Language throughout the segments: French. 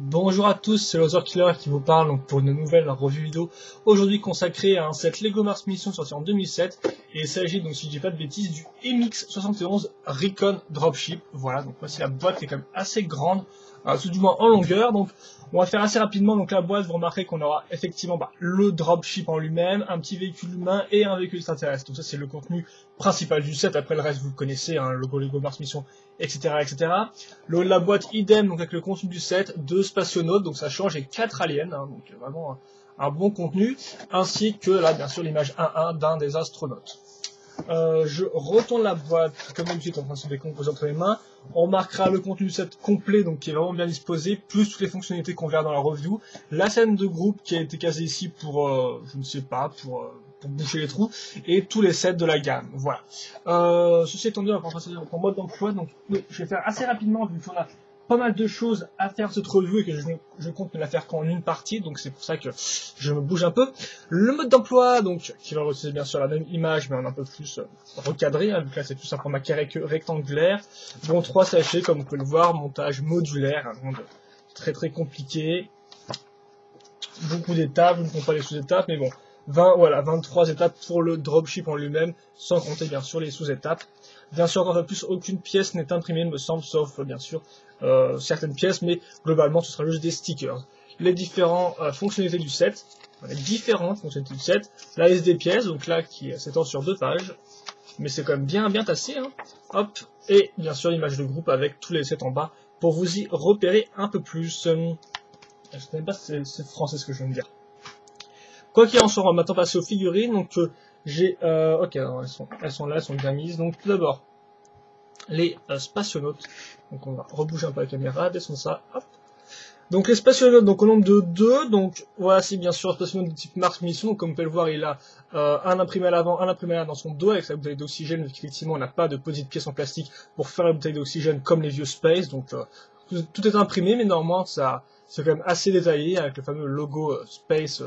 Bonjour à tous, c'est Loser Killer qui vous parle donc pour une nouvelle revue vidéo aujourd'hui consacrée à un set Lego Mars Mission sorti en 2007 et il s'agit donc si je dis pas de bêtises du MX71 Recon Dropship. Voilà, donc voici la boîte qui est quand même assez grande, tout du moins en longueur. Donc on va faire assez rapidement donc la boîte. Vous remarquerez qu'on aura effectivement le dropship en lui-même, un petit véhicule humain et un véhicule extraterrestre. Donc ça c'est le contenu principal du set. Après le reste vous le connaissez, le logo Lego Mars Mission, etc., etc. Le haut de la boîte idem donc avec le contenu du set, 2 spationautes, donc ça change, et 4 aliens, donc vraiment un bon contenu, ainsi que là bien sûr l'image 1-1 d'un des astronautes. Je retourne la boîte, comme d'habitude en train de se décomposer entre les mains. On marquera le contenu du set complet, donc qui est vraiment bien disposé, plus toutes les fonctionnalités qu'on verra dans la review. La scène de groupe qui a été casée ici pour, je ne sais pas, pour boucher les trous, et tous les sets de la gamme. Voilà. Ceci étant dit, on va passer en mode d'emploi, donc oui, je vais faire assez rapidement, vu qu'on a pas mal de choses à faire cette review et que je compte ne la faire qu'en une partie, donc c'est pour ça que je me bouge un peu. Le mode d'emploi, donc, qui va utiliser bien sûr la même image, mais en un peu plus recadré, vu que là c'est tout un format carré que rectangulaire. Bon, 3 sachets, comme vous pouvez le voir, montage modulaire, un monde très très compliqué. Beaucoup d'étapes, je ne compte pas les sous-étapes, mais bon, 23 étapes pour le dropship en lui-même, sans compter bien sûr les sous-étapes. Bien sûr, encore plus, aucune pièce n'est imprimée, il me semble, sauf bien sûr certaines pièces, mais globalement ce sera juste des stickers. Les différentes fonctionnalités du set, les différentes fonctionnalités du set, la liste des pièces, donc là qui s'étend sur 2 pages, mais c'est quand même bien tassé, hein. Hop, et bien sûr l'image de groupe avec tous les sets en bas pour vous y repérer un peu plus. Je ne sais même pas si c'est français ce que je viens de dire. Quoi qu'il en soit, on va maintenant passer aux figurines. Donc j'ai, ok, alors elles sont là, elles sont bien mises. Donc tout d'abord les spationautes. Donc on va rebouger un peu la caméra, descendre ça. Hop. Donc les spationautes, donc au nombre de 2. Donc voici bien sûr un spationaute de type Mars Mission. Donc comme vous pouvez le voir, il a un imprimé à l'avant, un imprimé à dans son dos avec sa bouteille d'oxygène. Effectivement, on n'a pas de petites pièces en plastique pour faire la bouteille d'oxygène comme les vieux Space. Donc tout est imprimé, mais normalement ça c'est quand même assez détaillé avec le fameux logo Space.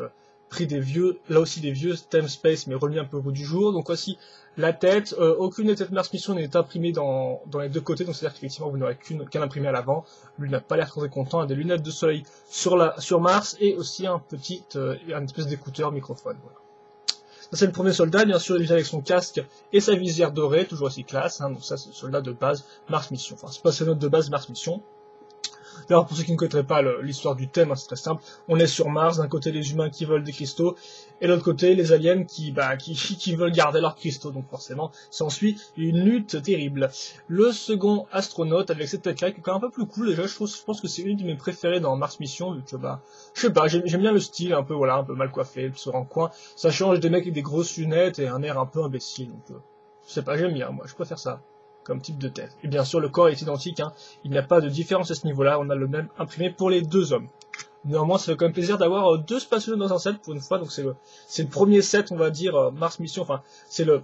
Pris des vieux, là aussi des vieux thème Space, mais remis un peu au goût du jour. Donc voici la tête. Aucune des têtes Mars Mission n'est imprimée dans les deux côtés, donc c'est-à-dire qu'effectivement vous n'aurez qu'un imprimé à l'avant. Lui n'a pas l'air très content, a des lunettes de soleil sur Mars et aussi un espèce d'écouteur microphone. Voilà. Ça c'est le premier soldat, bien sûr, il vient avec son casque et sa visière dorée, toujours aussi classe. Donc ça c'est le soldat de base Mars Mission, enfin spationaute de base Mars Mission. Alors pour ceux qui ne connaîtraient pas l'histoire du thème, c'est très simple. On est sur Mars, d'un côté les humains qui volent des cristaux, et de l'autre côté les aliens qui veulent garder leurs cristaux. Donc forcément, s'ensuit une lutte terrible. Le second astronaute avec cette tête-là, qui est quand même un peu plus cool déjà, je pense que c'est une de mes préférées dans Mars Mission, vu que je sais pas, j'aime bien le style, un peu mal coiffé, le sourire en coin. Ça change des mecs avec des grosses lunettes et un air un peu imbécile. Donc je sais pas, j'aime bien, moi, je préfère ça comme type de tête. Et bien sûr, le corps est identique, hein. Il n'y a pas de différence à ce niveau-là, on a le même imprimé pour les 2 hommes. Néanmoins, ça fait quand même plaisir d'avoir 2 spationautes dans un set pour une fois, donc c'est le premier set, on va dire, Mars Mission, enfin, c'est le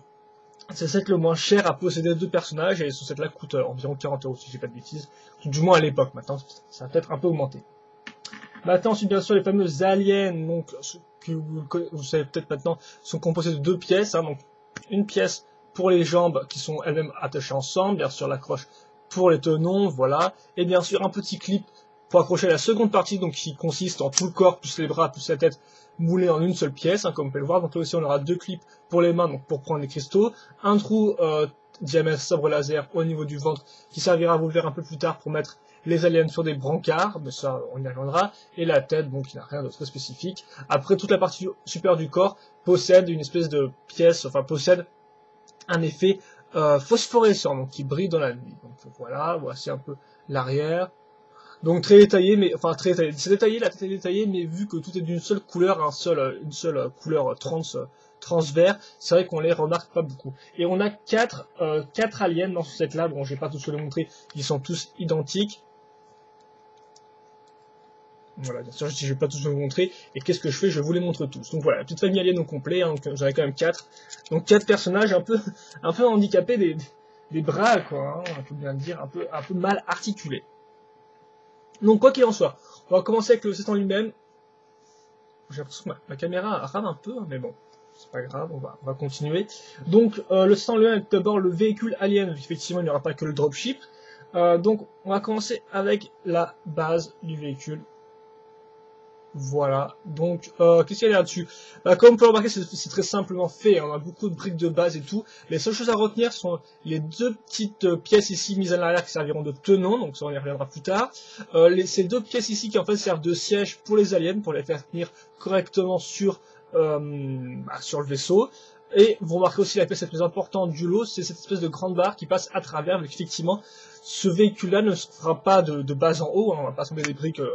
set le moins cher à posséder 2 personnages, et ce set-là coûte environ 40 € si j'ai pas de bêtises, du moins à l'époque. Maintenant, ça a peut-être un peu augmenté. Maintenant, ensuite, bien sûr, les fameux aliens, donc, que vous savez peut-être maintenant, sont composés de 2 pièces, hein, donc, une pièce pour les jambes qui sont elles-mêmes attachées ensemble, bien sûr l'accroche pour les tenons, voilà, et bien sûr un petit clip pour accrocher la seconde partie, donc qui consiste en tout le corps, plus les bras, plus la tête, moulés en une seule pièce, hein, comme vous pouvez le voir. Donc là aussi on aura 2 clips pour les mains, donc pour prendre les cristaux, un trou diamètre sabre laser au niveau du ventre, qui servira à vous le verrez un peu plus tard pour mettre les aliens sur des brancards, mais ça on y reviendra, et la tête, bon, qui n'a rien de très spécifique. Après, toute la partie supérieure du corps possède une espèce de pièce, enfin possède un effet phosphorescent, donc qui brille dans la nuit. Donc voilà, voici un peu l'arrière. Donc très détaillé, mais enfin très détaillé. C'est détaillé, la tête est détaillée, mais vu que tout est d'une seule couleur, une seule couleur transvers, c'est vrai qu'on les remarque pas beaucoup. Et on a 4 aliens dans ce set-là. Bon, je vais pas tous les montrer, ils sont tous identiques. Voilà, bien sûr, je ne vais pas tous vous montrer. Et qu'est-ce que je fais? Je vous les montre tous. Donc voilà, la petite famille alien au complet, hein, donc j'en ai quand même 4. Donc 4 personnages un peu handicapés des bras, quoi, hein, on peut bien le dire, un peu mal articulés. Donc quoi qu'il en soit, on va commencer avec le set en lui-même. J'ai l'impression que ma caméra rame un peu, mais bon, c'est pas grave, on va continuer. Donc le set en lui-même est d'abord le véhicule alien. Effectivement, il n'y aura pas que le dropship. Donc on va commencer avec la base du véhicule Voilà, donc qu'est-ce qu'il y a là-dessus? Comme on peut le remarquer, c'est très simplement fait, hein. On a beaucoup de briques de base et tout. Les seules choses à retenir sont les deux petites pièces ici mises à l'arrière qui serviront de tenons, donc ça on y reviendra plus tard. Ces deux pièces ici qui en fait servent de siège pour les aliens, pour les faire tenir correctement sur le vaisseau. Et vous remarquez aussi la pièce la plus importante du lot, c'est cette espèce de grande barre qui passe à travers, mais effectivement, ce véhicule-là ne sera pas de base en haut, hein, on va pas assembler des briques de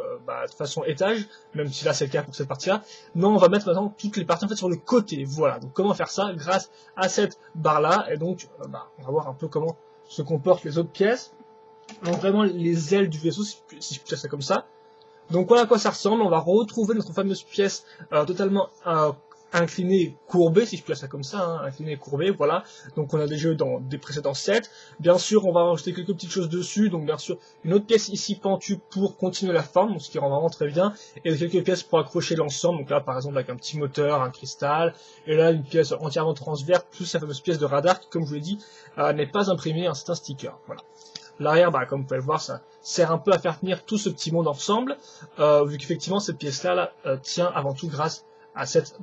façon étage, même si là c'est le cas pour cette partie-là, mais on va mettre maintenant toutes les parties en fait sur le côté, voilà. Donc comment faire ça? Grâce à cette barre-là, et donc on va voir un peu comment se comportent les autres pièces. Donc vraiment les ailes du vaisseau, si je puis dire ça comme ça. Donc voilà à quoi ça ressemble, on va retrouver notre fameuse pièce totalement incliné, courbé, si je peux dire ça comme ça, hein, incliné, courbé, voilà. Donc on a déjà eu dans des précédents sets. Bien sûr, on va rajouter quelques petites choses dessus, donc bien sûr, une autre pièce ici pentue pour continuer la forme, donc ce qui rend vraiment très bien, et quelques pièces pour accrocher l'ensemble, donc là par exemple avec un petit moteur, un cristal, et là une pièce entièrement transverse, plus la fameuse pièce de radar qui, comme je vous l'ai dit, n'est pas imprimée, hein, c'est un sticker, voilà. L'arrière, comme vous pouvez le voir, ça sert un peu à faire tenir tout ce petit monde ensemble, vu qu'effectivement cette pièce-là tient avant tout grâce à cette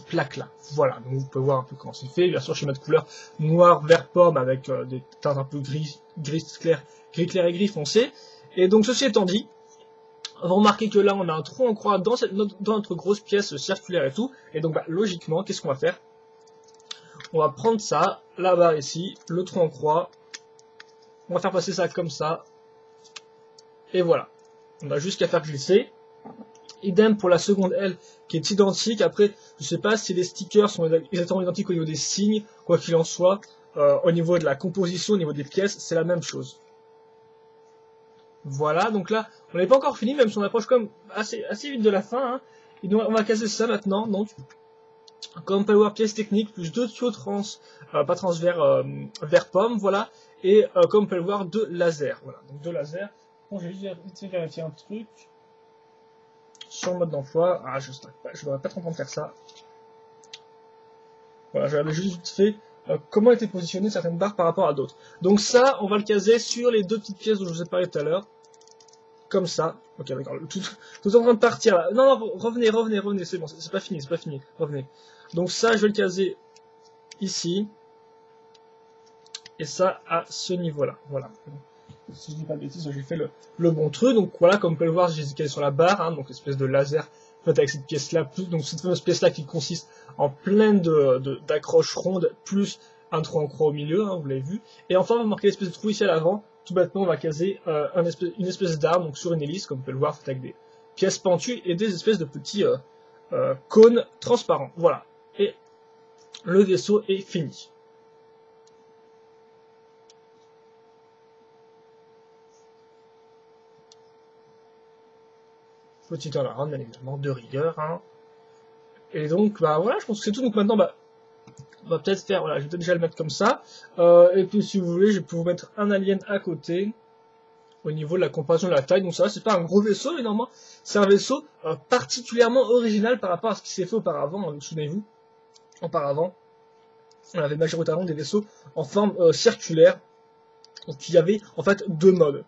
plaque-là. Voilà, donc vous pouvez voir un peu comment c'est fait. Bien sûr, schéma de couleur noir, vert pomme avec des teintes un peu gris clair et gris foncé. Et donc ceci étant dit, vous remarquez que là on a un trou en croix dans notre grosse pièce circulaire et tout. Et donc logiquement, qu'est-ce qu'on va faire? On va prendre ça, là-bas ici, le trou en croix. On va faire passer ça comme ça. Et voilà. On a juste qu'à faire glisser. Idem pour la seconde aile qui est identique. Après, je sais pas si les stickers sont exactement identiques au niveau des signes, quoi qu'il en soit. Au niveau de la composition, au niveau des pièces, c'est la même chose. Voilà, donc là, on n'est pas encore fini, même si on approche comme assez vite de la fin. Hein. Et donc, on va casser ça maintenant. Donc, comme Power pièce technique, plus deux tuyaux pas transverse, vert pomme, voilà. Et comme on peut le voir, deux lasers. Voilà, donc deux lasers. Bon, je vais juste vérifier un truc. Sur le mode d'emploi, je devrais pas trop en faire ça. Voilà, je regarde juste vite fait comment étaient positionnées certaines barres par rapport à d'autres. Donc ça, on va le caser sur les deux petites pièces dont je vous ai parlé tout à l'heure. Comme ça. Ok, d'accord. Tout est en train de partir là. Non, revenez, c'est bon, c'est pas fini, revenez. Donc ça, je vais le caser ici. Et ça, à ce niveau-là. Voilà. Si je dis pas de bêtises, j'ai fait le bon truc. Donc voilà, comme vous pouvez le voir, j'ai calé sur la barre, hein, donc espèce de laser fait avec cette pièce-là, donc cette fameuse pièce-là qui consiste en plein d'accroches rondes, plus un trou en croix au milieu, hein, vous l'avez vu. Et enfin, on va marquer l'espèce de trou ici à l'avant. Tout bêtement, on va caser une espèce d'arme, donc sur une hélice, comme vous pouvez le voir, fait avec des pièces pentues et des espèces de petits cônes transparents. Voilà. Et le vaisseau est fini. Petit turnaround, bien évidemment, de rigueur. Hein. Et donc, voilà, je pense que c'est tout. Donc maintenant, on va peut-être faire, voilà, je vais peut-être déjà le mettre comme ça. Et puis, si vous voulez, je peux vous mettre un alien à côté, au niveau de la comparaison de la taille. Donc ça, c'est pas un gros vaisseau, mais normalement, c'est un vaisseau particulièrement original par rapport à ce qui s'est fait auparavant. Souvenez-vous, auparavant, on avait majoritairement des vaisseaux en forme circulaire. Donc il y avait, en fait, deux modes.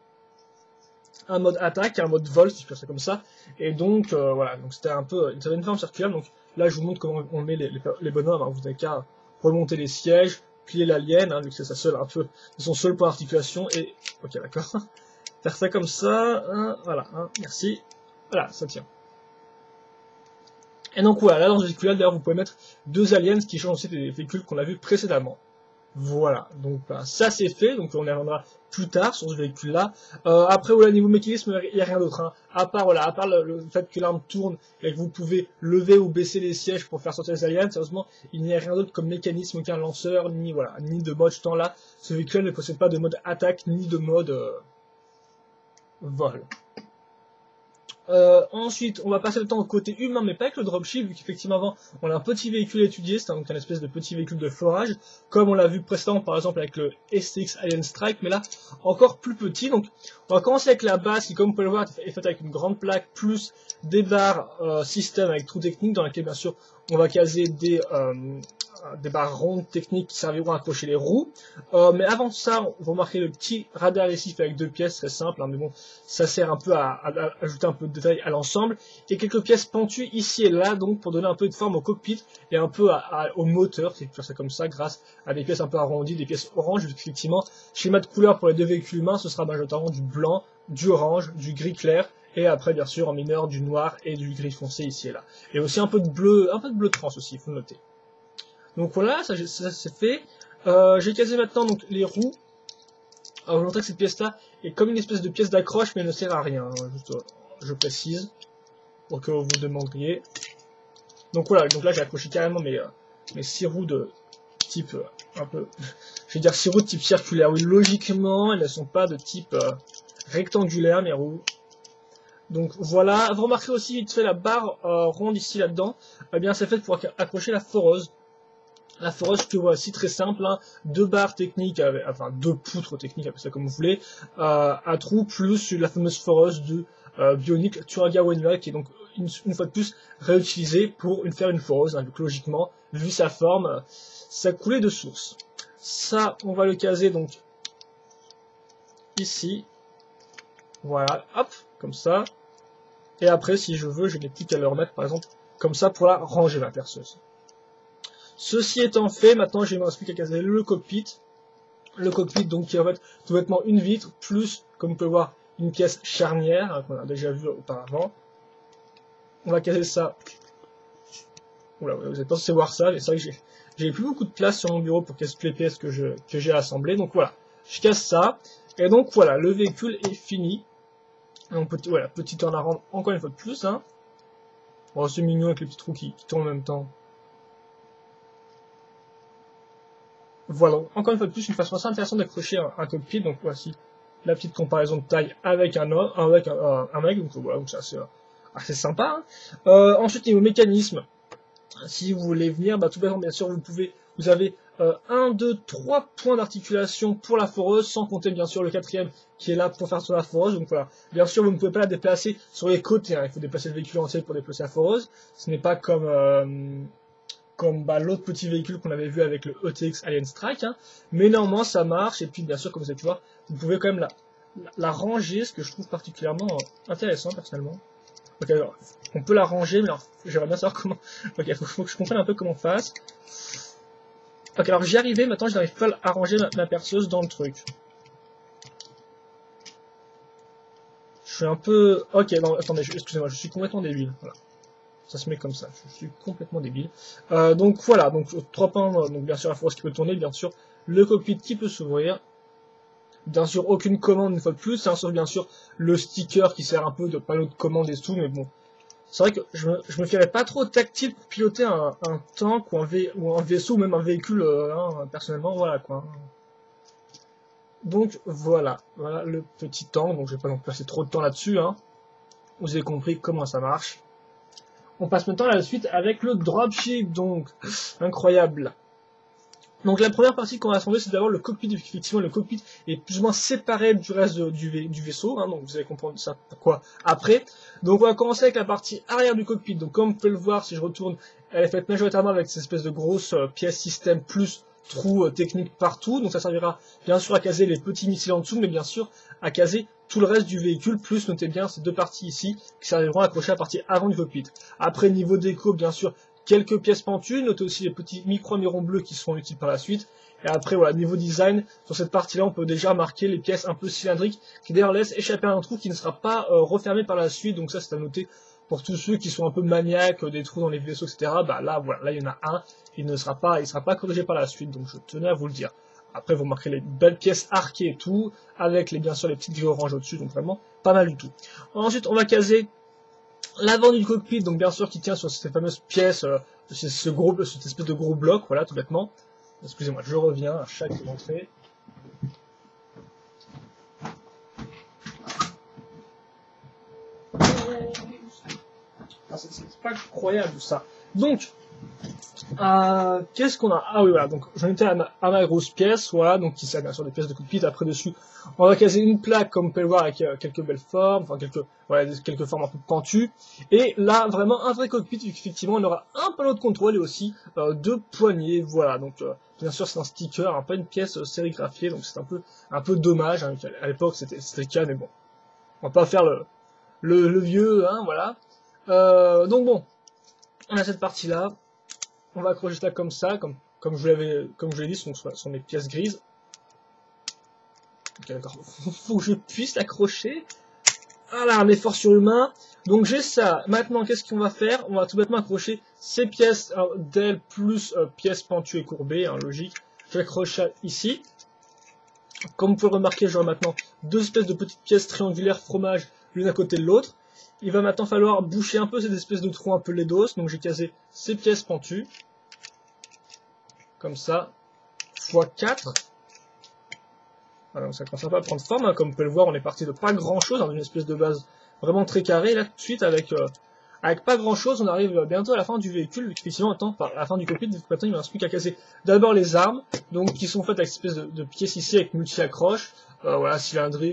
Un mode attaque et un mode vol, si je peux dire ça comme ça. Et donc, voilà, donc c'était un peu, ça avait une forme circulaire. Donc là, je vous montre comment on met les bonhommes. Hein. Vous n'avez qu'à remonter les sièges, plier l'alien, hein, vu que c'est son seul point d'articulation. Et, ok, d'accord. Faire ça comme ça, hein, voilà, hein, merci. Voilà, ça tient. Et donc voilà, là dans ce véhicule-là, d'ailleurs, vous pouvez mettre deux aliens qui changent aussi des véhicules qu'on a vus précédemment. Voilà, donc ça c'est fait, donc on y reviendra plus tard sur ce véhicule-là. Après, voilà, niveau mécanisme, il n'y a rien d'autre. Hein. À part le fait que l'arme tourne et que vous pouvez lever ou baisser les sièges pour faire sortir les aliens, sérieusement, il n'y a rien d'autre comme mécanisme, aucun lanceur, ni de mode. Ce temps-là, ce véhicule ne possède pas de mode attaque, ni de mode vol. Ensuite, on va passer le temps au côté humain, mais pas avec le dropship, vu qu'effectivement avant, on a un petit véhicule étudié, c'est donc un espèce de petit véhicule de forage, comme on l'a vu précédemment par exemple avec le STX Alien Strike, mais là, encore plus petit. Donc, on va commencer avec la base, qui comme vous pouvez le voir, est faite avec une grande plaque, plus des barres système avec trou technique, dans laquelle bien sûr, on va caser des des barres rondes techniques qui serviront à accrocher les roues. Mais avant ça, vous remarquez le petit radar adhésif avec 2 pièces, très simple, hein, mais bon, ça sert un peu à ajouter un peu de détail à l'ensemble. Et quelques pièces pentues ici et là, donc pour donner un peu de forme au cockpit et un peu au moteur, c'est faire ça comme ça, grâce à des pièces un peu arrondies, des pièces orange. Effectivement, schéma de couleur pour les 2 véhicules humains, ce sera majoritairement du blanc, du orange, du gris clair, et après bien sûr en mineur du noir et du gris foncé ici et là. Et aussi un peu de bleu trans aussi, il faut le noter. Donc voilà, ça c'est fait. J'ai casé maintenant donc les roues. Alors je vous montrer que cette pièce-là est comme une espèce de pièce d'accroche, mais elle ne sert à rien. Hein, juste, je précise pour que vous vous demanderiez. Donc voilà, donc là j'ai accroché carrément mes 6 roues de type un peu, je vais dire 6 roues de type circulaire. Oui, logiquement, elles ne sont pas de type rectangulaire mes roues. Donc voilà, vous remarquez aussi vite fait la barre ronde ici là-dedans, eh bien c'est fait pour accrocher la foreuse. La foreuse que voici très simple, hein, 2 barres techniques, enfin 2 poutres techniques, appelez ça comme vous voulez, à trous plus la fameuse foreuse de Bionic Turaga Wenwell qui est donc une fois de plus réutilisée pour faire une foreuse, hein, donc logiquement, vu sa forme, ça coulait de source. Ça, on va le caser donc ici, voilà, hop, comme ça. Et après, si je veux, je n'ai plus qu'à le remettre, par exemple, comme ça, pour la ranger, ma perceuse. Ceci étant fait, maintenant, je ne me reste plus qu'à caser le cockpit. Le cockpit, donc, qui est en fait tout bêtement une vitre, plus, comme vous pouvez voir, une pièce charnière, hein, qu'on a déjà vu auparavant. On va caser ça. Oula, vous êtes pas censé voir ça, mais c'est vrai que j'ai plus beaucoup de place sur mon bureau pour caser toutes les pièces que j'ai assemblées. Donc voilà, je casse ça. Et donc voilà, le véhicule est fini. Donc voilà, petit turnaround encore une fois de plus. Hein. Bon, c'est mignon avec les petits trous qui tournent en même temps. Voilà, encore une fois de plus, une façon assez intéressante d'accrocher un cockpit. Donc voici la petite comparaison de taille avec un mec. Donc voilà, donc c'est assez sympa. Hein. Ensuite, niveau mécanisme, si vous voulez venir, bah, tout bêtement, bien sûr, vous avez 1, 2, 3 points d'articulation pour la foreuse, sans compter bien sûr le 4e qui est là pour faire sur la foreuse. Donc voilà, bien sûr, vous ne pouvez pas la déplacer sur les côtés, hein. Il faut déplacer le véhicule entier pour déplacer la foreuse. Ce n'est pas comme l'autre petit véhicule qu'on avait vu avec le ETX Alien Strike, hein. Mais néanmoins ça marche, et puis bien sûr, comme vous avez pu voir, vous pouvez quand même la ranger, ce que je trouve particulièrement intéressant personnellement. Ok, alors, on peut la ranger, mais alors, j'aimerais bien savoir comment. Ok, faut que je comprenne un peu comment on fasse. Ok, alors j'y arrivais, maintenant je n'arrive pas à ranger ma perceuse dans le truc. Je suis un peu... Ok, non, attendez, excusez-moi, je suis complètement débile. Voilà. Ça se met comme ça, je suis complètement débile. Donc voilà, donc 3 points, donc bien sûr la foreuse qui peut tourner, bien sûr le cockpit qui peut s'ouvrir. Bien sûr, aucune commande une fois de plus, hein, sauf bien sûr le sticker qui sert un peu de panneau de commande et tout, mais bon. C'est vrai que je me fierais pas trop tactile pour piloter un tank ou un vaisseau ou même un véhicule, hein, personnellement, voilà quoi. Donc voilà le petit tank, donc je vais pas non passer trop de temps là-dessus, hein. Vous avez compris comment ça marche. On passe maintenant à la suite avec le dropship, donc incroyable. Donc la première partie qu'on va assembler, c'est d'abord le cockpit. Effectivement, le cockpit est plus ou moins séparé du reste du vaisseau, hein, donc vous allez comprendre ça pourquoi après. Donc on va commencer avec la partie arrière du cockpit. Donc comme vous pouvez le voir, si je retourne, elle est faite majoritairement avec cette espèce de grosse pièce système plus trous techniques partout. Donc ça servira bien sûr à caser les petits missiles en dessous, mais bien sûr à caser tout le reste du véhicule, plus notez bien ces 2 parties ici qui serviront à accrocher la partie avant du cockpit. Après, niveau déco, bien sûr, quelques pièces pentues, notez aussi les petits micro-mirons bleus qui seront utiles par la suite. Et après, voilà, niveau design, sur cette partie-là, on peut déjà marquer les pièces un peu cylindriques, qui d'ailleurs laissent échapper un trou qui ne sera pas refermé par la suite. Donc ça, c'est à noter pour tous ceux qui sont un peu maniaques des trous dans les vaisseaux, etc. Bah là, voilà, là il y en a un, il sera pas corrigé par la suite. Donc je tenais à vous le dire. Après, vous marquerez les belles pièces arquées et tout, avec bien sûr les petites grilles oranges au-dessus, donc vraiment pas mal du tout. Ensuite, on va caser l'avant du cockpit, donc bien sûr qui tient sur ces fameuses pièces, cette espèce de gros bloc, voilà, tout bêtement. Excusez-moi, je reviens à chaque entrée. C'est pas incroyable ça. Donc, Qu'est-ce qu'on a? Ah oui, voilà, donc j'en étais à ma grosse pièce, voilà, donc qui sert bien sûr des pièces de cockpit. Après dessus, on va caser une plaque, comme vous pouvez le voir, avec quelques belles formes, enfin quelques formes un peu pentues. Et là, vraiment un vrai cockpit, vu qu'effectivement on aura un panneau de contrôle et aussi deux poignées, voilà. Donc bien sûr c'est un sticker, hein, pas une pièce sérigraphiée, donc c'est un peu dommage. Hein, à l'époque c'était le cas, mais bon, on va pas faire le vieux, hein, voilà. Donc bon, on a cette partie-là. On va accrocher ça comme ça, comme je l'ai dit, ce sont mes pièces grises. Ok, d'accord. Faut que je puisse l'accrocher. Voilà, un effort surhumain. Donc j'ai ça. Maintenant, qu'est-ce qu'on va faire? On va tout bêtement accrocher ces pièces d'ailes plus pièces pentues et courbées, hein, logique. J'accroche ça ici. Comme vous pouvez le remarquer, j'aurai maintenant deux espèces de petites pièces triangulaires fromage l'une à côté de l'autre. Il va maintenant falloir boucher un peu ces espèces de trous un peu laidos. Donc j'ai casé ces pièces pentues. Comme ça, x4. Voilà, donc ça commence un peu à prendre forme, hein. Comme vous pouvez le voir, on est parti de pas grand chose, dans une espèce de base vraiment très carrée. Là, tout de suite, avec pas grand chose, on arrive bientôt à la fin du véhicule. Effectivement, à la fin du cockpit, maintenant il ne me reste plus qu'à casser d'abord les armes, donc qui sont faites avec cette espèce de pièces ici avec multi-accroches. Voilà,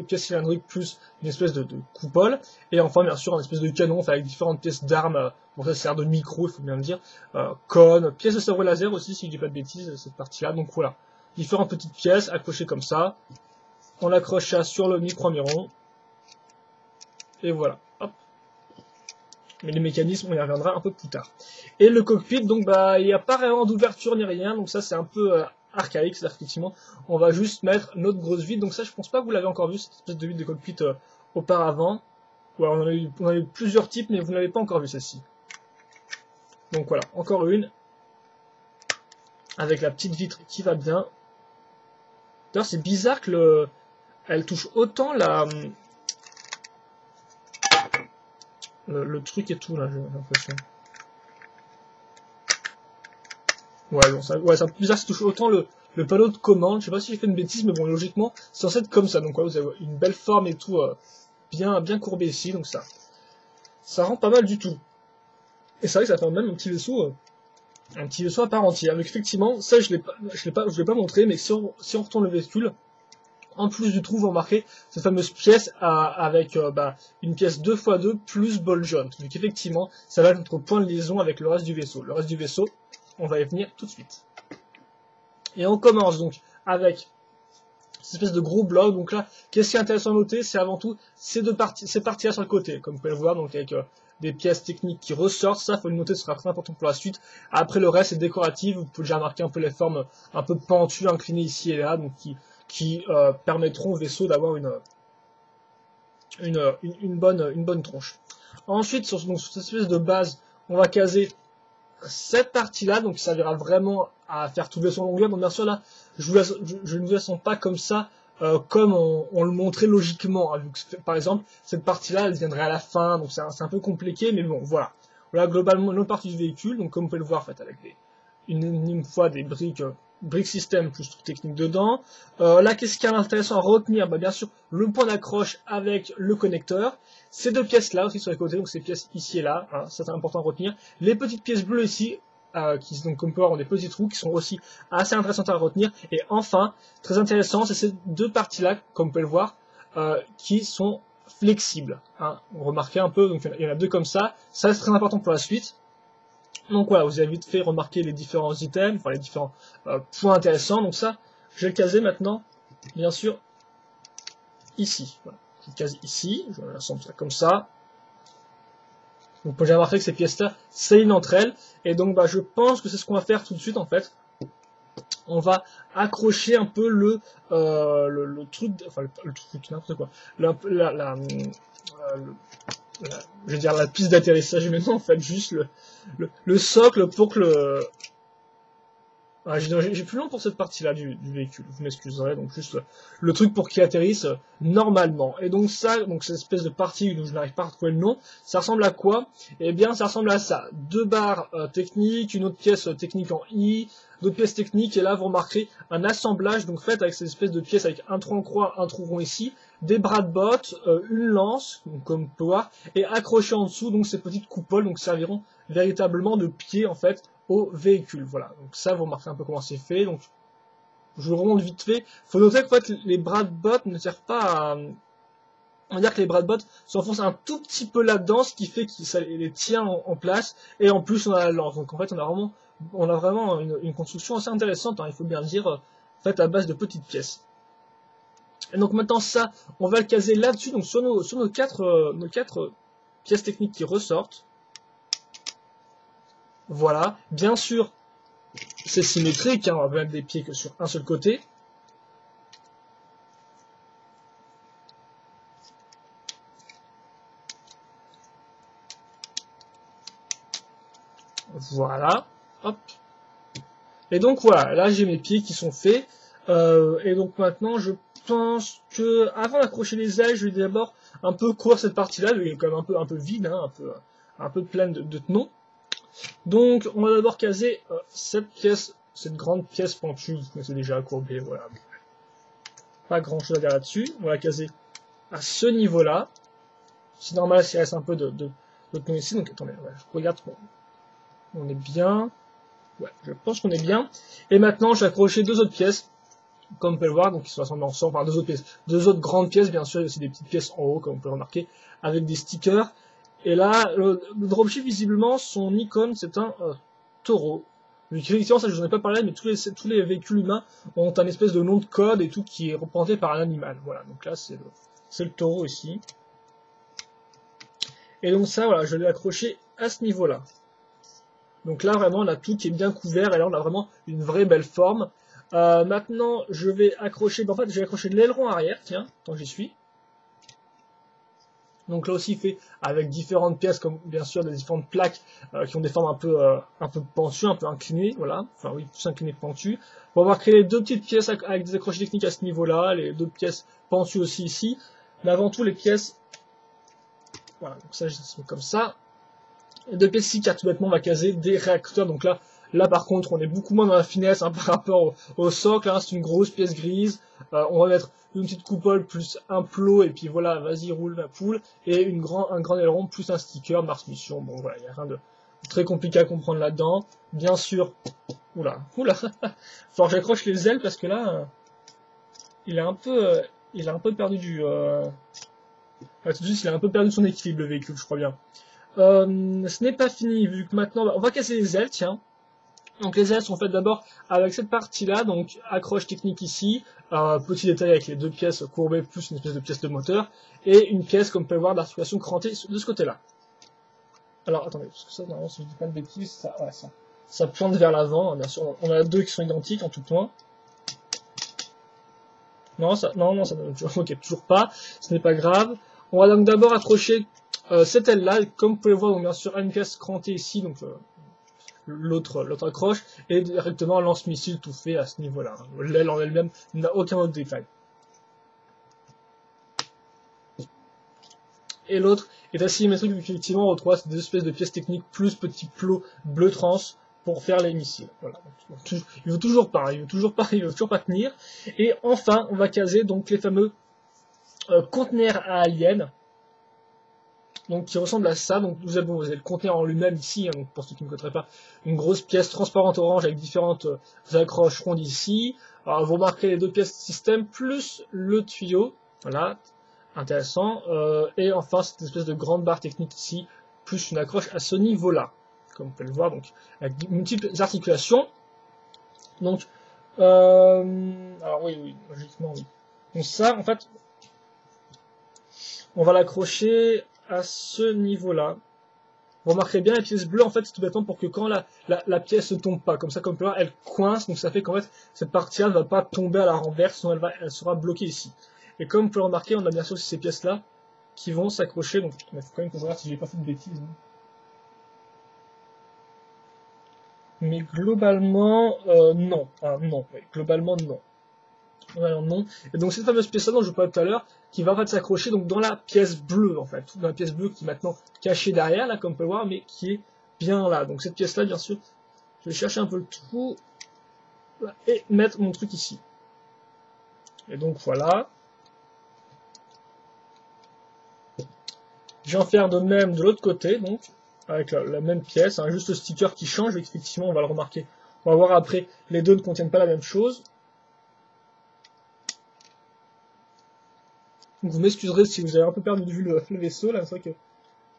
pièce cylindrique plus une espèce de coupole. Et enfin, bien sûr, une espèce de canon, enfin, avec différentes pièces d'armes. Bon, ça sert de micro, il faut bien le dire. Cône, pièces de sabre laser aussi, si je dis pas de bêtises, cette partie-là. Donc voilà, différentes petites pièces accrochées comme ça. On accroche ça sur le micro-miron. Et voilà. Hop. Mais les mécanismes, on y reviendra un peu plus tard. Et le cockpit, donc bah, il n'y a pas vraiment d'ouverture ni rien, donc ça c'est un peu archaïque, c'est-à-dire effectivement, on va juste mettre notre grosse vitre. Donc ça, je pense pas que vous l'avez encore vu, cette espèce de vitre de cockpit auparavant. Ou alors on a eu plusieurs types, mais vous n'avez pas encore vu celle-ci. Donc voilà, encore une, avec la petite vitre qui va bien. D'ailleurs, c'est bizarre que elle touche autant le truc et tout, là, j'ai l'impression. Ouais, bon, c'est un peu bizarre, ça touche autant le panneau de commande. Je sais pas si j'ai fait une bêtise, mais bon, logiquement, c'est censé être comme ça. Donc, ouais, vous avez une belle forme et tout, bien courbé ici, donc ça rend pas mal du tout. Et c'est vrai que ça fait même un petit vaisseau à part entière. Donc, effectivement, ça, je l'ai pas montré, mais si on retourne le véhicule, en plus du trou, vous remarquez cette fameuse pièce avec une pièce 2x2 plus ball joint. Donc effectivement, ça va être notre point de liaison avec le reste du vaisseau. Le reste du vaisseau, on va y venir tout de suite. Et on commence donc avec cette espèce de gros bloc. Donc là, qu'est-ce qui est intéressant à noter, c'est avant tout ces parties-là sur le côté, comme vous pouvez le voir, donc avec des pièces techniques qui ressortent. Ça, faut le noter, ce sera très important pour la suite. Après, le reste est décoratif. Vous pouvez déjà remarquer un peu les formes un peu pentues, inclinées ici et là, donc qui permettront au vaisseau d'avoir une bonne tronche. Ensuite, sur cette espèce de base, on va caser cette partie-là, donc ça servira vraiment à faire tout le vaisseau en longueur. Donc bien sûr là, je ne vous la sens pas comme ça, comme on le montrait logiquement. Hein, vu que, par exemple, cette partie-là, elle viendrait à la fin, donc c'est un peu compliqué, mais bon, voilà. Voilà globalement l'autre partie du véhicule, donc comme vous pouvez le voir, en fait, avec une fois des briques système plus toute technique dedans. Là, qu'est-ce qui est intéressant à retenir? Bah, bien sûr, le point d'accroche avec le connecteur. Ces deux pièces-là aussi sur les côtés, donc ces pièces ici et là, hein, ça c'est important à retenir. Les petites pièces bleues ici, qui donc comme vous pouvez voir ont des petits trous, qui sont aussi assez intéressantes à retenir. Et enfin, très intéressant, c'est ces deux parties-là, comme vous pouvez le voir, qui sont flexibles. Hein. Remarquez un peu, donc il y en a deux comme ça. Ça c'est très important pour la suite. Donc voilà, vous avez vite fait remarquer les différents items, enfin les différents points intéressants. Donc ça, je vais le caser maintenant, bien sûr, ici. Voilà. Je le case ici, je l'assemble ça comme ça. Donc j'ai remarqué que ces pièces-là s'alignent entre elles. Et donc bah, je pense que c'est ce qu'on va faire tout de suite en fait. On va accrocher un peu le truc, enfin le truc, n'importe quoi. Je veux dire la piste d'atterrissage, mais non en fait juste le socle pour que j'ai plus long pour cette partie-là du véhicule, vous m'excuserez, donc juste le truc pour qu'il atterrisse normalement. Et donc ça, donc cette espèce de partie dont je n'arrive pas à retrouver le nom, ça ressemble à quoi? Eh bien ça ressemble à ça, deux barres techniques, une autre pièce technique en I, d'autres pièces techniques, et là vous remarquerez un assemblage donc fait avec cette espèce de pièce avec un trou en croix, un trou rond ici, des bras de botte, une lance, donc, comme vous pouvez voir, et accroché en dessous donc ces petites coupoles donc serviront véritablement de pied en fait au véhicule. Voilà, donc ça, vous remarquez un peu comment c'est fait. Donc, je vous remonte vite fait. Faut noter qu'en fait, les bras de bottes ne servent pas à... On va dire que les bras de bottes s'enfoncent un tout petit peu là-dedans, ce qui fait que ça les tient en place. Et en plus, on a la lance. Donc en fait, on a vraiment une construction assez intéressante, hein, il faut bien le dire, faite à base de petites pièces. Et donc maintenant ça, on va le caser là-dessus, donc sur nos quatre pièces techniques qui ressortent. Voilà. Bien sûr, c'est symétrique, hein, on va mettre des pieds que sur un seul côté. Voilà. Hop. Et donc voilà, là j'ai mes pieds qui sont faits. Et donc maintenant je pense que avant d'accrocher les ailes, je vais d'abord un peu courir cette partie-là, elle est quand même un peu vide, hein, un peu pleine de tenons. Donc on va d'abord caser cette pièce, cette grande pièce pentue, vous connaissez déjà courbée, voilà. Pas grand chose à dire là-dessus. On va la caser à ce niveau-là. C'est normal s'il reste un peu de tenons ici, donc attendez, ouais, je regarde, on est bien. Ouais, je pense qu'on est bien. Et maintenant, je vais accrocher deux autres pièces, comme on peut le voir, donc ils sont assemblés ensemble, enfin deux autres pièces, deux autres grandes pièces, bien sûr, il y a aussi des petites pièces en haut, comme on peut le remarquer, avec des stickers. Et là, le dropship, visiblement, son icône, c'est un taureau. Donc effectivement, ça je vous en ai pas parlé, mais tous les véhicules humains ont un espèce de nom de code et tout qui est représenté par un animal. Voilà, donc là, c'est le taureau ici. Et donc ça, voilà, je l'ai accroché à ce niveau-là. Donc là, vraiment, on a tout qui est bien couvert, et là, on a vraiment une vraie belle forme. Maintenant, je vais accrocher, en fait, je vais accrocher l'aileron arrière, tiens, tant que j'y suis. Donc là aussi, fait avec différentes pièces, comme bien sûr des différentes plaques qui ont des formes un peu pentues, un peu inclinées, voilà. Enfin oui, plus inclinées que pentues. On va avoir créé deux petites pièces avec des accroches techniques à ce niveau-là, les deux pièces pentues aussi ici. Mais avant tout, les pièces, voilà, donc ça, je les mets comme ça. Et deux pièces ici, car tout bêtement, on va caser des réacteurs. Donc là par contre, on est beaucoup moins dans la finesse hein, par rapport au socle. Hein, c'est une grosse pièce grise. On va mettre une petite coupole plus un plot et puis voilà, vas-y roule ma poule. Et un grand aileron plus un sticker Mars Mission. Bon voilà, il n'y a rien de très compliqué à comprendre là-dedans. Bien sûr, oula, faut que j'accroche les ailes parce que là, il a un peu perdu tout de suite, il a un peu perdu son équilibre le véhicule, je crois bien. Ce n'est pas fini, vu que maintenant, on va casser les ailes, tiens. Donc les ailes sont faites d'abord avec cette partie-là, donc accroche technique ici, petit détail avec les deux pièces courbées plus une espèce de pièce de moteur, et une pièce, comme on peut le voir, d'articulation crantée de ce côté-là. Alors attendez, parce que ça, normalement, si je dis pas de bêtises, ça pointe vers l'avant, bien sûr, on a deux qui sont identiques en tout point. Non, ça, ok, toujours pas, ce n'est pas grave. On va donc d'abord accrocher cette aile-là, comme vous pouvez le voir, donc bien sûr, une pièce crantée ici, donc l'autre accroche, et directement lance-missile tout fait à ce niveau-là. L'aile en elle-même n'a aucun autre détail. Et l'autre est asymétrique, vu qu'effectivement on retrouve des espèces de pièces techniques plus petits plots bleu trans pour faire les missiles. Voilà. Il veut toujours pas tenir. Et enfin, on va caser donc les fameux conteneurs à aliens. Donc qui ressemble à ça. Donc vous avez le conteneur en lui-même ici, hein, donc pour ceux qui ne connaîtraient pas, une grosse pièce transparente orange avec différentes accroches rondes ici. Alors, vous remarquez les deux pièces système plus le tuyau, voilà, intéressant. Et enfin cette espèce de grande barre technique ici, plus une accroche à ce niveau-là, comme vous pouvez le voir, donc avec multiples articulations. Donc alors oui, logiquement oui. Donc ça, en fait, on va l'accrocher à ce niveau-là. Vous remarquerez bien la pièce bleue, en fait, c'est tout bêtement pour que quand la pièce ne tombe pas, comme ça, comme on peut voir, elle coince, donc ça fait qu'en fait, cette partie-là ne va pas tomber à la renverse, sinon elle sera bloquée ici. Et comme vous pouvez le remarquer, on a bien sûr aussi ces pièces-là qui vont s'accrocher, donc il faut quand même qu'on regarde si j'ai pas fait de bêtises. Mais globalement, non. Ah, non, oui, globalement, non. Alors non. Et donc cette fameuse pièce-là dont je vous parlais tout à l'heure, qui va en fait s'accrocher donc dans la pièce bleue en fait, dans la pièce bleue qui est maintenant cachée derrière là comme on peut le voir, mais qui est bien là. Donc cette pièce-là, bien sûr, je vais chercher un peu le trou et mettre mon truc ici. Et donc voilà. Je vais en faire de même de l'autre côté, donc avec la même pièce, hein, juste le sticker qui change, et effectivement on va le remarquer. On va voir après, les deux ne contiennent pas la même chose. Donc vous m'excuserez si vous avez un peu perdu de vue le vaisseau, là, c'est vrai que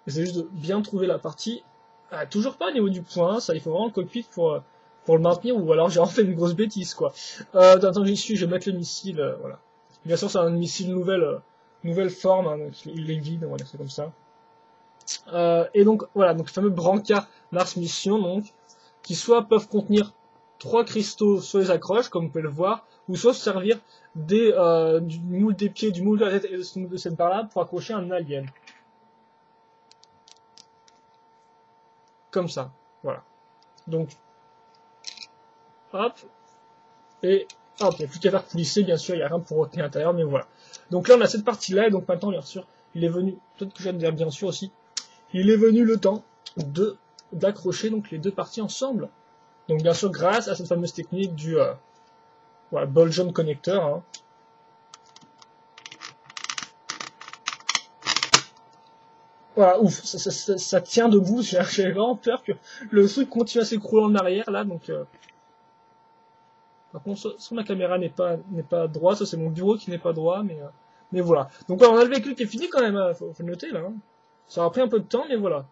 j'essaie juste de bien trouver la partie. Ah, toujours pas au niveau du point, ça il faut vraiment le cockpit pour le maintenir, ou alors j'ai en fait une grosse bêtise, quoi. Attends, j'y suis, je vais mettre le missile, voilà. Bien sûr, c'est un missile nouvelle forme, hein, donc il est vide, on va dire ça comme ça. Et donc, voilà, donc le fameux brancard Mars Mission, donc, qui soit peuvent contenir 3 cristaux sur les accroches, comme vous pouvez le voir, ou soit servir du moule des pieds, du moule de la tête et de cette barre-là pour accrocher un alien. Comme ça, voilà. Donc, hop, et hop, il n'y a plus qu'à faire coulisser, bien sûr, il n'y a rien pour retenir à l'intérieur, mais voilà. Donc là, on a cette partie-là, et donc maintenant, bien sûr, il est venu, peut-être que je viens de dire bien sûr aussi, il est venu le temps d'accrocher donc les deux parties ensemble. Donc bien sûr, grâce à cette fameuse technique du voilà, ball joint connecteur, hein. Voilà, ouf, ça tient debout, j'ai vraiment peur que le truc continue à s'écrouler en arrière, là, donc... Par contre, soit ma caméra n'est pas droite, ça c'est mon bureau qui n'est pas droit, mais voilà. Donc voilà, on a le véhicule qui est fini quand même, hein, faut le noter, là. Hein. Ça aura pris un peu de temps, mais voilà.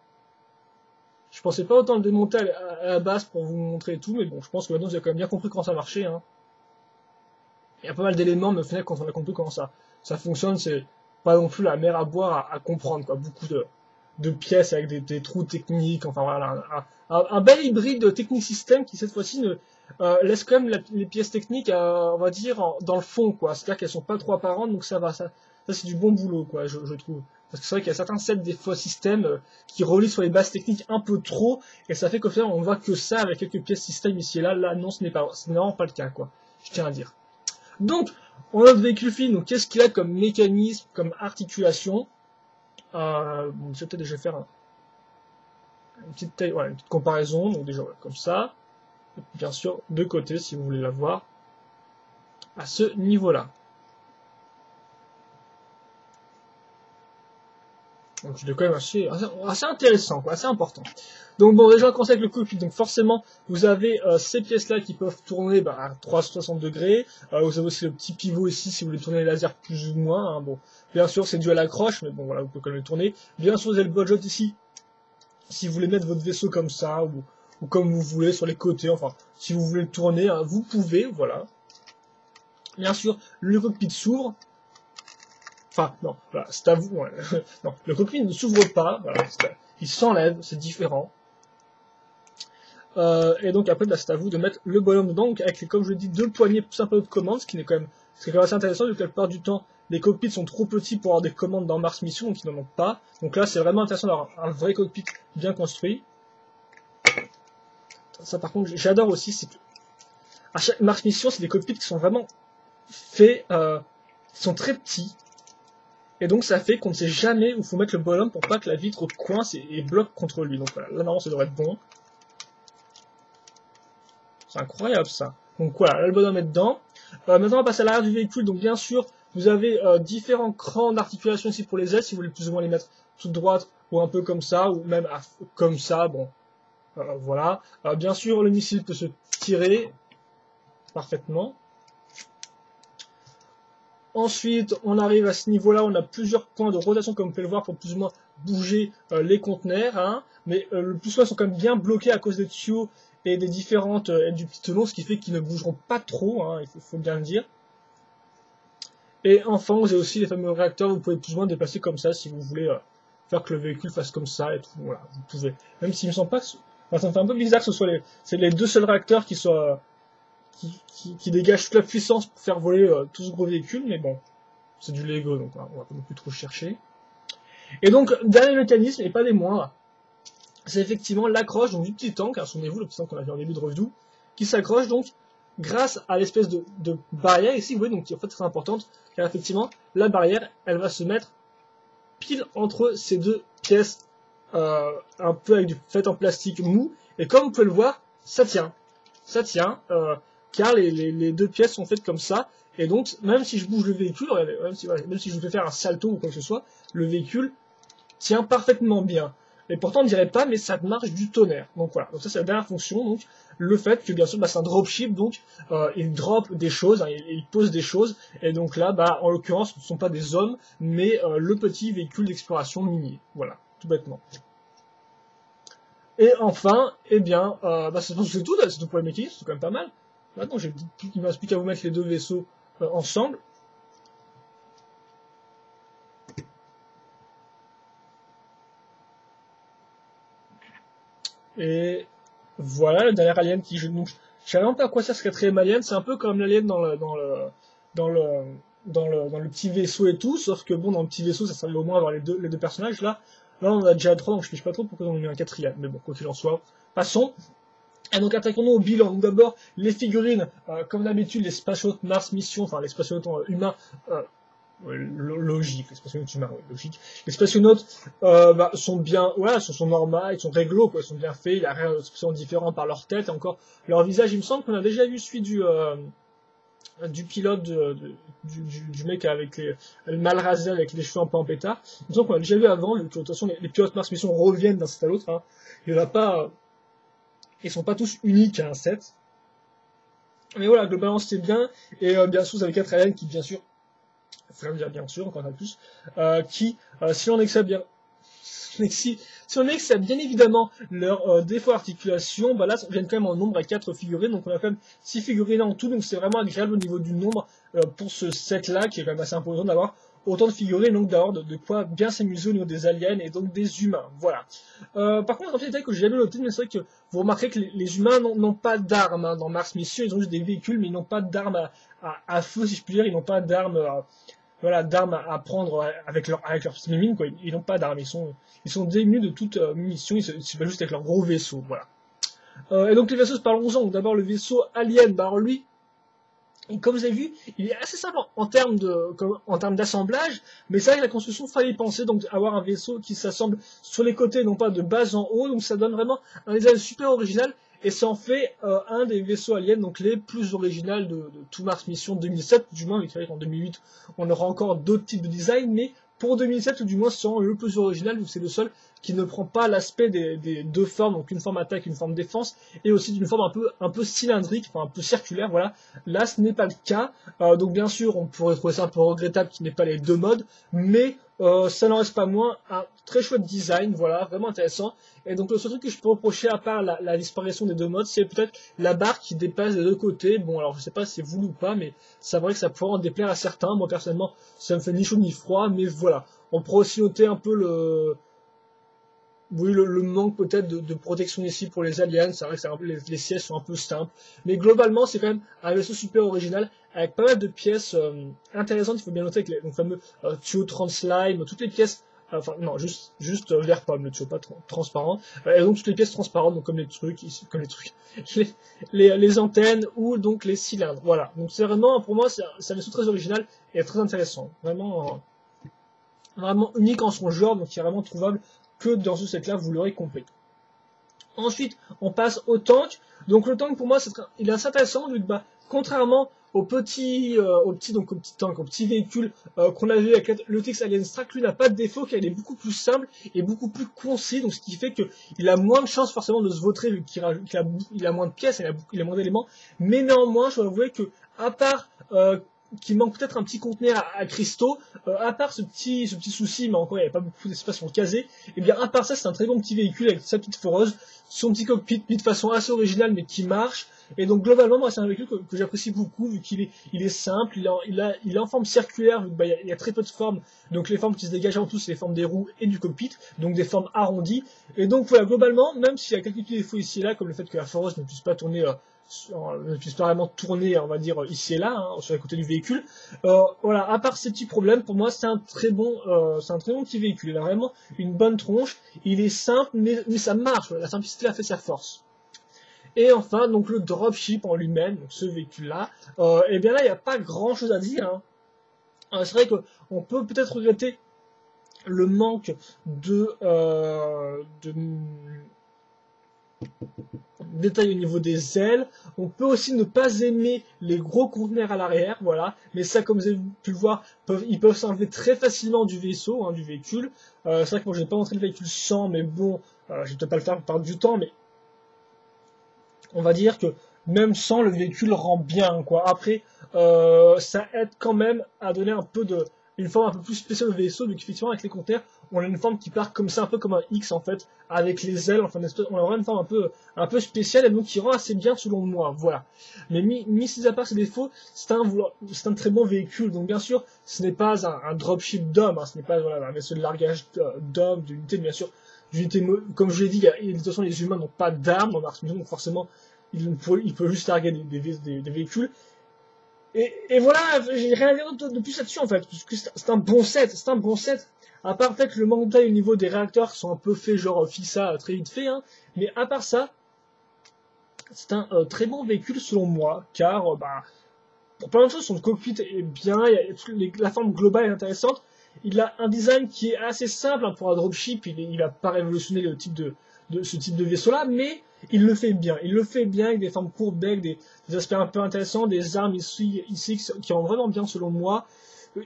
Je pensais pas autant le démonter à la base pour vous montrer tout, mais bon, je pense que maintenant vous avez quand même bien compris comment ça marchait, hein. Il y a pas mal d'éléments, mais au final, quand on a compris comment ça fonctionne, c'est pas non plus la mer à boire à comprendre, quoi. Beaucoup de pièces avec des trous techniques, enfin voilà, un bel hybride de technique système qui cette fois-ci laisse quand même les pièces techniques, on va dire, dans le fond, quoi. C'est-à-dire qu'elles sont pas trop apparentes, donc ça va, ça c'est du bon boulot, quoi, je trouve. Parce que c'est vrai qu'il y a certains sets des fois systèmes qui relient sur les bases techniques un peu trop, et ça fait qu'au final on voit que ça avec quelques pièces système ici et là. Là non, ce n'est vraiment pas le cas, quoi. Je tiens à dire. Donc, on a notre véhicule fini, donc qu'est-ce qu'il a comme mécanisme, comme articulation? Bon, je vais peut-être déjà faire une petite comparaison, donc déjà voilà, comme ça. Et bien sûr, de côté, si vous voulez la voir, à ce niveau-là. Donc c'est quand même assez intéressant, quoi, assez important. Donc bon, déjà on commence avec le cockpit. Donc forcément, vous avez ces pièces-là qui peuvent tourner à 360 degrés. Vous avez aussi le petit pivot ici si vous voulez tourner les lasers plus ou moins. Hein. Bon, bien sûr c'est dû à l'accroche, mais bon voilà, vous pouvez quand même le tourner. Bien sûr vous avez le ball joint ici, si vous voulez mettre votre vaisseau comme ça ou comme vous voulez sur les côtés. Enfin, si vous voulez le tourner, hein, vous pouvez, voilà. Bien sûr, le cockpit s'ouvre. Enfin, non, voilà, c'est à vous. Ouais. Non, le cockpit ne s'ouvre pas, voilà, il s'enlève, c'est différent. Et donc après, c'est à vous de mettre le bonhomme dedans, donc avec, comme je le dis, 2 poignées plus un peu de commande, ce qui est quand même assez intéressant, vu que la plupart du temps, les cockpits sont trop petits pour avoir des commandes dans Mars Mission, donc ils n'en ont pas. Donc là, c'est vraiment intéressant d'avoir un vrai cockpit bien construit. Ça, par contre, j'adore aussi, c'est que à chaque Mars Mission, c'est des cockpits qui sont vraiment faits, qui sont très petits. Et donc ça fait qu'on ne sait jamais où faut mettre le bonhomme pour pas que la vitre coince et bloque contre lui. Donc voilà, là normalement ça devrait être bon. C'est incroyable ça. Donc voilà, là le bonhomme est dedans. Maintenant on va passer à l'arrière du véhicule. Donc bien sûr, vous avez différents crans d'articulation ici pour les ailes, si vous voulez plus ou moins les mettre toutes droites ou un peu comme ça, ou même comme ça, bon. Voilà. Bien sûr, le missile peut se tirer parfaitement. Ensuite, on arrive à ce niveau-là, on a plusieurs points de rotation, comme vous pouvez le voir, pour plus ou moins bouger les conteneurs, hein, mais le plus souvent, ils sont quand même bien bloqués à cause des tuyaux et des différentes aides du piston, ce qui fait qu'ils ne bougeront pas trop, hein, il faut bien le dire. Et enfin, vous avez aussi les fameux réacteurs, vous pouvez plus ou moins déplacer comme ça, si vous voulez faire que le véhicule fasse comme ça, et tout, voilà, vous pouvez. Même s'il me semble pas que... Enfin, ça me fait un peu bizarre que ce soit les 2 seuls réacteurs qui soient... Qui dégage toute la puissance pour faire voler tout ce gros véhicule, mais bon, c'est du Lego, donc on va pas non plus trop chercher. Et donc, dernier mécanisme, et pas des moindres, c'est effectivement l'accroche du petit tank, hein, souvenez-vous, le petit tank qu'on a vu en début de review, qui s'accroche donc grâce à l'espèce de barrière ici, vous voyez, donc qui est en fait très importante, car effectivement, la barrière, elle va se mettre pile entre ces 2 pièces, un peu avec fait en plastique mou, et comme vous pouvez le voir, ça tient, car les 2 pièces sont faites comme ça, et donc même si je bouge le véhicule, même si je veux faire un salto ou quoi que ce soit, le véhicule tient parfaitement bien. Et pourtant on ne dirait pas, mais ça marche du tonnerre. Donc voilà, donc ça c'est la dernière fonction, donc le fait que bien sûr c'est un dropship, donc il drop des choses, hein, il pose des choses, et donc là, en l'occurrence, ce ne sont pas des hommes, mais le petit véhicule d'exploration minier. Voilà, tout bêtement. Et enfin, eh bien, c'est tout pour les mécaniques, c'est quand même pas mal. Maintenant, il ne me reste plus qu'à vous mettre les deux vaisseaux ensemble. Et voilà, le dernier alien qui joue. Donc, je sais vraiment pas à quoi sert ce quatrième alien, c'est un peu comme l'alien dans le, dans le petit vaisseau et tout, sauf que bon, dans le petit vaisseau, ça servait au moins à avoir les deux personnages. Là, on en a déjà trois, donc je ne sais pas trop pourquoi on en a mis un quatrième. Mais bon, quoi qu'il en soit, passons. Et donc attaquons-nous au bilan. Donc d'abord, les figurines, comme d'habitude, les spatiautes Mars Mission, enfin les spatiautes humains, logique, les spationautes humains, oui, logique. Les spationautes sont bien, voilà, sont normaux, ils sont réglo, quoi, ils sont bien faits, il n'y a rien de spécialement différent par leur tête, et encore leur visage, il me semble qu'on a déjà vu celui du pilote du mec avec le mal rasé avec les cheveux un peu en pétard. Il me semble qu'on a déjà vu avant, vu que de toute façon les pilotes Mars Mission reviennent d'un set à l'autre, hein. Il n'y en a pas, ils sont pas tous uniques à un set. Mais voilà, globalement c'était bien, et bien sûr vous avez 4 aliens qui bien sûr bien sûr, encore un peu plus, si on accepte bien, si on accepte bien évidemment leur défaut d'articulation, là, ça vient quand même en nombre à 4 figurines, donc on a quand même 6 figurines en tout, donc c'est vraiment agréable au niveau du nombre pour ce set-là, qui est quand même assez imposant d'avoir autant de figurines, donc d'avoir de quoi bien s'amuser au niveau des aliens et donc des humains. Voilà. Par contre, un petit détail que j'ai jamais noté, mais c'est vrai que vous remarquerez que les humains n'ont pas d'armes hein, dans Mars Mission, ils ont juste des véhicules, mais ils n'ont pas d'armes à feu, si je puis dire, ils n'ont pas d'armes d'armes à prendre avec leur petite mine, quoi. Ils n'ont pas d'armes, ils sont démunis de toute munition, c'est pas juste avec leur gros vaisseau, voilà. Et donc les vaisseaux, parlons-en. D'abord le vaisseau Alien, alors lui, comme vous avez vu, il est assez simple en termes d'assemblage, mais c'est vrai que la construction fallait y penser, donc avoir un vaisseau qui s'assemble sur les côtés, non pas de bas en haut, donc ça donne vraiment un design super original, et ça en fait un des vaisseaux aliens, donc les plus originaux de tout Mars Mission 2007, du moins, mais c'est vrai qu'en 2008, on aura encore d'autres types de design, mais pour 2007, ou du moins, c'est le plus original, vu que c'est le seul qui ne prend pas l'aspect des deux formes, donc une forme attaque, une forme défense, et aussi d'une forme un peu cylindrique, enfin un peu circulaire, voilà. Là, ce n'est pas le cas, donc bien sûr, on pourrait trouver ça un peu regrettable qu'il n'ait pas les deux modes, mais ça n'en reste pas moins un très chouette design, voilà, vraiment intéressant. Et donc le seul truc que je peux reprocher à part la disparition des deux modes, c'est peut-être la barre qui dépasse des deux côtés. Bon, alors je sais pas si c'est voulu ou pas, mais c'est vrai que ça pourrait en déplaire à certains. Moi personnellement, ça me fait ni chaud ni froid, mais voilà. On pourrait aussi noter un peu le manque peut-être de protection ici pour les aliens. C'est vrai que les sièges sont un peu simples, mais globalement c'est quand même un vaisseau super original avec pas mal de pièces intéressantes. Il faut bien noter que les fameux tuyaux Translime, toutes les pièces. Enfin non, juste vert pomme, le tuyau pas transparent. Et donc toutes les pièces transparentes, donc comme les trucs, les antennes ou donc les cylindres. Voilà. Donc c'est vraiment pour moi c'est un vaisseau très original et très intéressant. Vraiment vraiment unique en son genre, donc qui est vraiment trouvable que dans ce set-là, vous l'aurez compris. Ensuite, on passe au tank. Donc le tank, pour moi, il est assez intéressant, vu que, contrairement au petit tank, au petit véhicule qu'on avait avec le TX Alien Strike, lui n'a pas de défaut, car il est beaucoup plus simple et beaucoup plus concis, donc ce qui fait qu'il a moins de chances forcément de se vautrer, vu qu'il a moins de pièces, il a moins d'éléments, mais néanmoins, je dois avouer que, à part qui manque peut-être un petit conteneur à cristaux, à part ce petit souci, mais encore il n'y avait pas beaucoup d'espace pour le caser, et bien à part ça c'est un très bon petit véhicule avec sa petite foreuse, son petit cockpit mis de façon assez originale mais qui marche, et donc globalement moi c'est un véhicule que j'apprécie beaucoup vu qu'il est simple, il est en forme circulaire, vu qu'il y a très peu de formes, donc les formes qui se dégagent en tout c'est les formes des roues et du cockpit, donc des formes arrondies, et donc voilà globalement, même s'il y a quelques petits défauts ici et là, comme le fait que la foreuse ne puisse pas tourner ne puisse pas vraiment tourner, on va dire, ici et là, hein, sur les côtés du véhicule. Voilà, à part ces petits problèmes, pour moi, c'est un très bon petit véhicule. Il a vraiment une bonne tronche. Il est simple, mais ça marche. La simplicité a fait sa force. Et enfin, donc le dropship en lui-même, donc ce véhicule-là, et bien là, il n'y a pas grand-chose à dire. Hein. C'est vrai qu'on peut peut-être regretter le manque de détail au niveau des ailes. On peut aussi ne pas aimer les gros conteneurs à l'arrière, voilà. Mais ça, comme vous avez pu le voir, ils peuvent s'enlever très facilement du vaisseau, hein, du véhicule. C'est vrai que moi, je n'ai pas montré le véhicule sans, mais bon, je vais peut-être pas le faire pour perdre du temps, mais on va dire que même sans, le véhicule rend bien, quoi. Après, ça aide quand même à donner une forme un peu plus spéciale au vaisseau, donc effectivement avec les conteneurs, on a une forme qui part comme ça, un peu comme un X en fait, avec les ailes, enfin on a vraiment une forme un peu spéciale et donc qui rend assez bien selon moi, voilà. Mais mis à part ses défauts, c'est un très bon véhicule, donc bien sûr, ce n'est pas un dropship d'hommes, hein, ce n'est pas voilà, un vaisseau de largage d'hommes, d'unités, bien sûr, comme je l'ai dit, de toute façon les humains n'ont pas d'armes dans Mars Mission, donc forcément, il peut juste larguer des véhicules. Et voilà, j'ai rien à dire de plus là-dessus en fait, parce que c'est un bon set, c'est un bon set. À part peut-être le manque de taille au niveau des réacteurs qui sont un peu faits genre FISA très vite fait, hein, mais à part ça, c'est un très bon véhicule selon moi, car pour plein de choses, son cockpit est bien, la forme globale est intéressante. Il a un design qui est assez simple hein, pour un dropship, il va pas révolutionner ce type de vaisseau-là, mais il le fait bien. Il le fait bien avec des formes courbes, avec des aspects un peu intéressants, des armes ici qui rendent vraiment bien selon moi.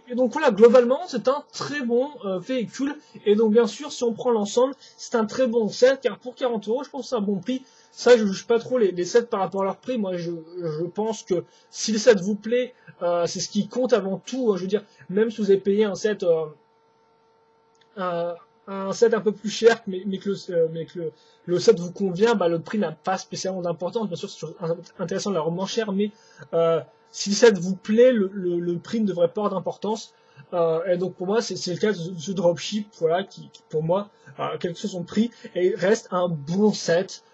Et donc voilà, globalement, c'est un très bon véhicule. Et donc bien sûr, si on prend l'ensemble, c'est un très bon set, car pour 40 euros, je pense que c'est un bon prix. Ça, je ne juge pas trop les sets par rapport à leur prix. Moi, je pense que si le set vous plaît, c'est ce qui compte avant tout. Je veux dire, même si vous avez payé un set un set un peu plus cher, mais que le set vous convient, le prix n'a pas spécialement d'importance. Bien sûr, c'est intéressant de la revendre moins cher, mais si le set vous plaît, le prix ne devrait pas avoir d'importance. Et donc pour moi, c'est le cas de ce dropship, voilà, qui pour moi, quel que soit son prix, et reste un bon set.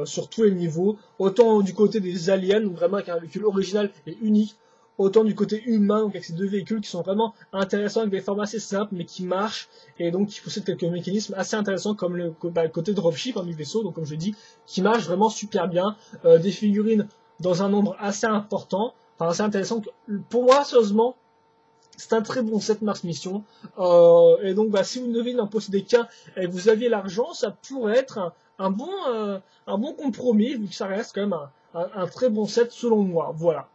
Sur tous les niveaux, autant du côté des aliens, donc vraiment avec un véhicule original et unique, autant du côté humain, donc avec ces deux véhicules qui sont vraiment intéressants avec des formes assez simples mais qui marchent et donc qui possèdent quelques mécanismes assez intéressants comme le côté dropship du vaisseau, donc comme je l'ai dit, qui marche vraiment super bien, des figurines dans un nombre assez important, enfin assez intéressant. Pour moi, sérieusement, c'est un très bon set Mars Mission. Et donc, si vous ne devez n'en posséder qu'un et que vous aviez l'argent, ça pourrait être un bon compromis, vu que ça reste quand même un très bon set selon moi. Voilà.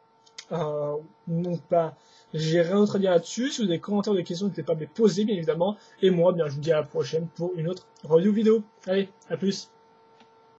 Donc, j'ai rien d'autre à dire là-dessus. Si vous avez des commentaires ou des questions, n'hésitez pas à me les poser, bien évidemment. Et moi, je vous dis à la prochaine pour une autre review vidéo. Allez, à plus.